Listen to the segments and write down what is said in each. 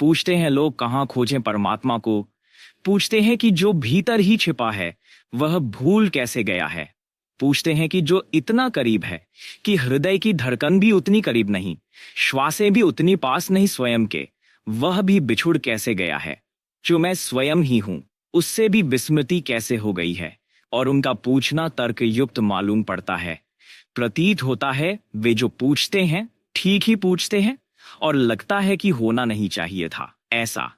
पूछते हैं लोग कहाँ खोजें परमात्मा को। पूछते हैं कि जो भीतर ही छिपा है वह भूल कैसे गया है। पूछते हैं कि जो इतना करीब है कि हृदय की धड़कन भी उतनी करीब नहीं, श्वासें भी उतनी पास नहीं स्वयं के, वह भी बिछुड़ कैसे गया है। जो मैं स्वयं ही हूं उससे भी विस्मृति कैसे हो गई है। और उनका पूछना तर्कयुक्त मालूम पड़ता है। प्रतीत होता है वे जो पूछते हैं ठीक ही पूछते हैं, और लगता है कि होना नहीं चाहिए था ऐसा।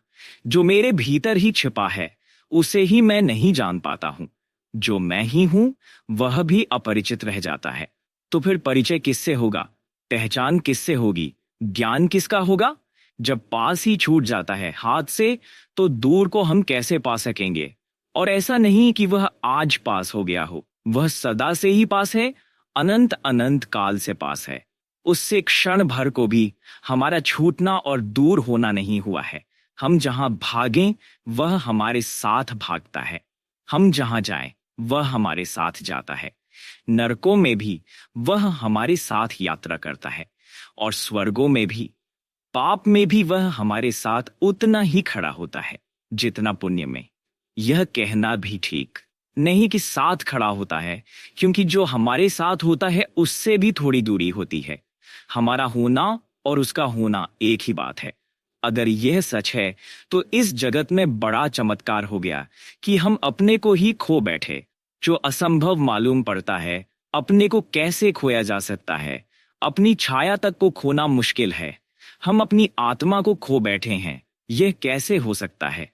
जो मेरे भीतर ही छिपा है उसे ही मैं नहीं जान पाता हूं। जो मैं ही हूं वह भी अपरिचित रह जाता है। तो फिर परिचय किससे होगा, पहचान किससे होगी, ज्ञान किसका होगा। जब पास ही छूट जाता है हाथ से तो दूर को हम कैसे पा सकेंगे। और ऐसा नहीं कि वह आज पास हो गया हो, वह सदा से ही पास है, अनंत अनंत काल से पास है। उससे क्षण भर को भी हमारा छूटना और दूर होना नहीं हुआ है। हम जहां भागें वह हमारे साथ भागता है, हम जहां जाएं वह हमारे साथ जाता है। नरकों में भी वह हमारे साथ यात्रा करता है, और स्वर्गों में भी, पाप में भी वह हमारे साथ उतना ही खड़ा होता है जितना पुण्य में। यह कहना भी ठीक नहीं कि साथ खड़ा होता है, क्योंकि जो हमारे साथ होता है उससे भी थोड़ी दूरी होती है। हमारा होना और उसका होना एक ही बात है। अगर यह सच है तो इस जगत में बड़ा चमत्कार हो गया कि हम अपने को ही खो बैठे। जो असंभव मालूम पड़ता है, अपने को कैसे खोया जा सकता है। अपनी छाया तक को खोना मुश्किल है, हम अपनी आत्मा को खो बैठे हैं। यह कैसे हो सकता है।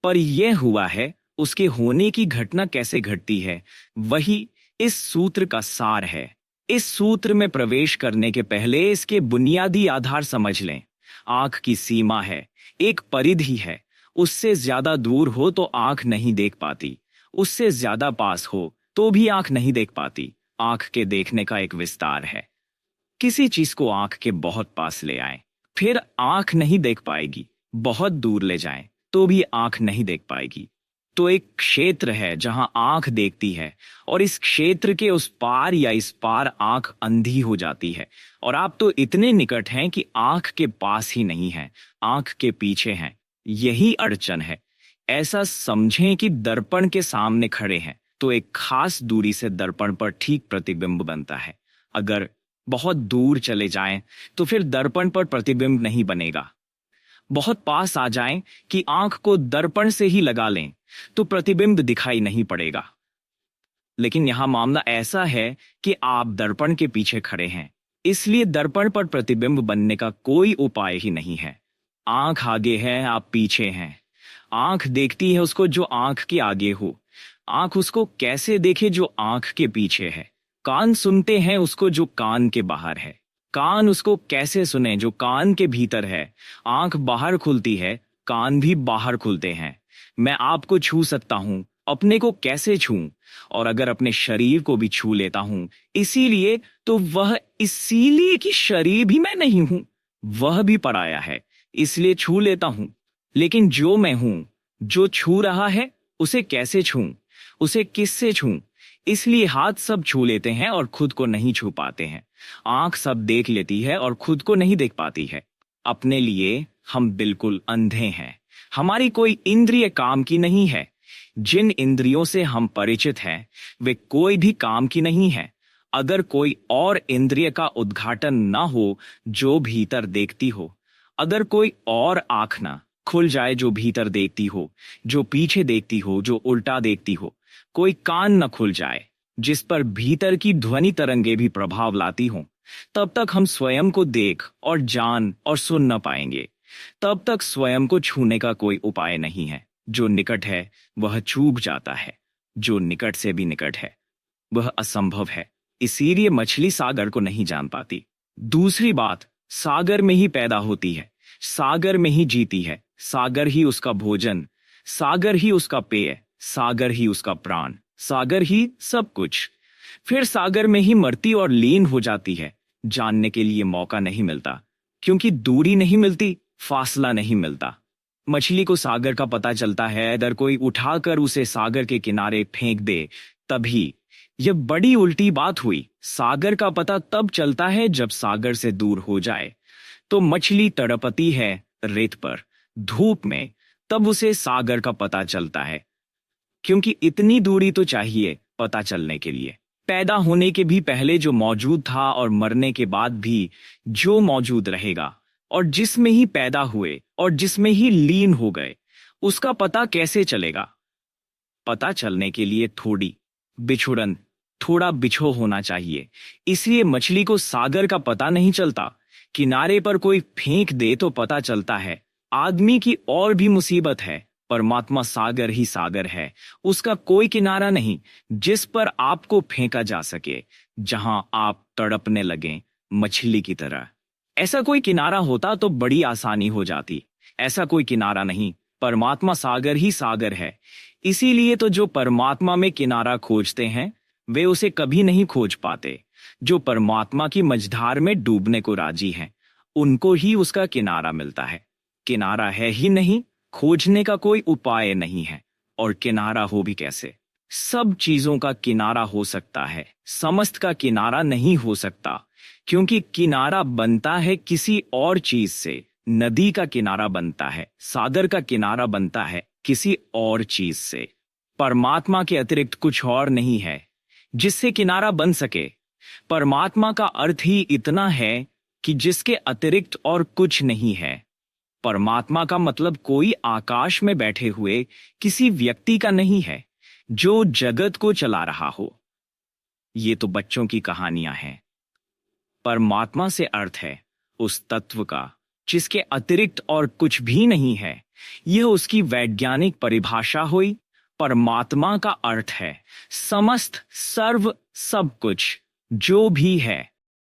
पर यह हुआ है, उसके होने की घटना कैसे घटती है, वही इस सूत्र का सार है। इस सूत्र में प्रवेश करने के पहले इसके बुनियादी आधार समझ लें। आंख की सीमा है, एक परिधि है। उससे ज्यादा दूर हो तो आंख नहीं देख पाती, उससे ज्यादा पास हो तो भी आंख नहीं देख पाती। आंख के देखने का एक विस्तार है। किसी चीज को आंख के बहुत पास ले आए फिर आंख नहीं देख पाएगी, बहुत दूर ले जाएं तो भी आंख नहीं देख पाएगी। तो एक क्षेत्र है जहां आंख देखती है, और इस क्षेत्र के उस पार या इस पार आंख अंधी हो जाती है। और आप तो इतने निकट हैं कि आंख के पास ही नहीं है, आंख के पीछे हैं। यही अड़चन है। ऐसा समझें कि दर्पण के सामने खड़े हैं तो एक खास दूरी से दर्पण पर ठीक प्रतिबिंब बनता है। अगर बहुत दूर चले जाएं तो फिर दर्पण पर प्रतिबिंब नहीं बनेगा। बहुत पास आ जाएं कि आंख को दर्पण से ही लगा लें तो प्रतिबिंब दिखाई नहीं पड़ेगा। लेकिन यहां मामला ऐसा है कि आप दर्पण के पीछे खड़े हैं, इसलिए दर्पण पर प्रतिबिंब बनने का कोई उपाय ही नहीं है। आंख आगे है, आप पीछे हैं। आंख देखती है उसको जो आंख के आगे हो, आंख उसको कैसे देखे जो आंख के पीछे है। कान सुनते हैं उसको जो कान के बाहर है, कान उसको कैसे सुने जो कान के भीतर है। आंख बाहर खुलती है, कान भी बाहर खुलते हैं। मैं आपको छू सकता हूं, अपने को कैसे छूं। और अगर अपने शरीर को भी छू लेता हूं, इसीलिए तो वह इसीलिए कि शरीर भी मैं नहीं हूं, वह भी पराया है, इसलिए छू लेता हूं। लेकिन जो मैं हूं, जो छू रहा है, उसे कैसे छूं, उसे किससे छूं। इसलिए हाथ सब छू लेते हैं और खुद को नहीं छू पाते हैं। आंख सब देख लेती है और खुद को नहीं देख पाती है। अपने लिए हम बिल्कुल अंधे हैं। हमारी कोई इंद्रिय काम की नहीं है। जिन इंद्रियों से हम परिचित हैं वे कोई भी काम की नहीं है। अगर कोई और इंद्रिय का उद्घाटन ना हो जो भीतर देखती हो, अगर कोई और आंख ना खुल जाए जो भीतर देखती हो, जो पीछे देखती हो, जो उल्टा देखती हो, कोई कान न खुल जाए जिस पर भीतर की ध्वनि तरंगे भी प्रभाव लाती हों, तब तक हम स्वयं को देख और जान और सुन न पाएंगे। तब तक स्वयं को छूने का कोई उपाय नहीं है। जो निकट है वह चूक जाता है, जो निकट से भी निकट है वह असंभव है। इसीलिए मछली सागर को नहीं जान पाती। दूसरी बात, सागर में ही पैदा होती है, सागर में ही जीती है, सागर ही उसका भोजन, सागर ही उसका पेय, सागर ही उसका प्राण, सागर ही सब कुछ। फिर सागर में ही मरती और लीन हो जाती है। जानने के लिए मौका नहीं मिलता, क्योंकि दूरी नहीं मिलती, फासला नहीं मिलता। मछली को सागर का पता चलता है अगर कोई उठाकर उसे सागर के किनारे फेंक दे, तभी। यह बड़ी उल्टी बात हुई। सागर का पता तब चलता है जब सागर से दूर हो जाए। तो मछली तड़पती है रेत पर, धूप में, तब उसे सागर का पता चलता है। क्योंकि इतनी दूरी तो चाहिए पता चलने के लिए। पैदा होने के भी पहले जो मौजूद था और मरने के बाद भी जो मौजूद रहेगा, और जिसमें ही पैदा हुए और जिसमें ही लीन हो गए, उसका पता कैसे चलेगा? पता चलने के लिए थोड़ी बिछुड़न, थोड़ा बिछो होना चाहिए। इसलिए मछली को सागर का पता नहीं चलता। किनारे पर कोई फेंक दे तो पता चलता है। आदमी की और भी मुसीबत है। परमात्मा सागर ही सागर है। उसका कोई किनारा नहीं जिस पर आपको फेंका जा सके, जहां आप तड़पने लगें मछली की तरह। ऐसा कोई किनारा होता तो बड़ी आसानी हो जाती। ऐसा कोई किनारा नहीं। परमात्मा सागर ही सागर है। इसीलिए तो जो परमात्मा में किनारा खोजते हैं वे उसे कभी नहीं खोज पाते। जो परमात्मा की मझधार में डूबने को राजी हैं, उनको ही उसका किनारा मिलता है। किनारा है ही नहीं, खोजने का कोई उपाय नहीं है, और किनारा हो भी कैसे? सब चीजों का किनारा हो सकता है, समस्त का किनारा नहीं हो सकता। क्योंकि किनारा बनता है किसी और चीज से। नदी का किनारा बनता है, सागर का किनारा बनता है किसी और चीज से। परमात्मा के अतिरिक्त कुछ और नहीं है जिससे किनारा बन सके। परमात्मा का अर्थ ही इतना है कि जिसके अतिरिक्त और कुछ नहीं है। परमात्मा का मतलब कोई आकाश में बैठे हुए किसी व्यक्ति का नहीं है जो जगत को चला रहा हो। ये तो बच्चों की कहानियां हैं। परमात्मा से अर्थ है उस तत्व का जिसके अतिरिक्त और कुछ भी नहीं है। यह उसकी वैज्ञानिक परिभाषा हुई। परमात्मा का अर्थ है समस्त, सर्व, सब कुछ जो भी है।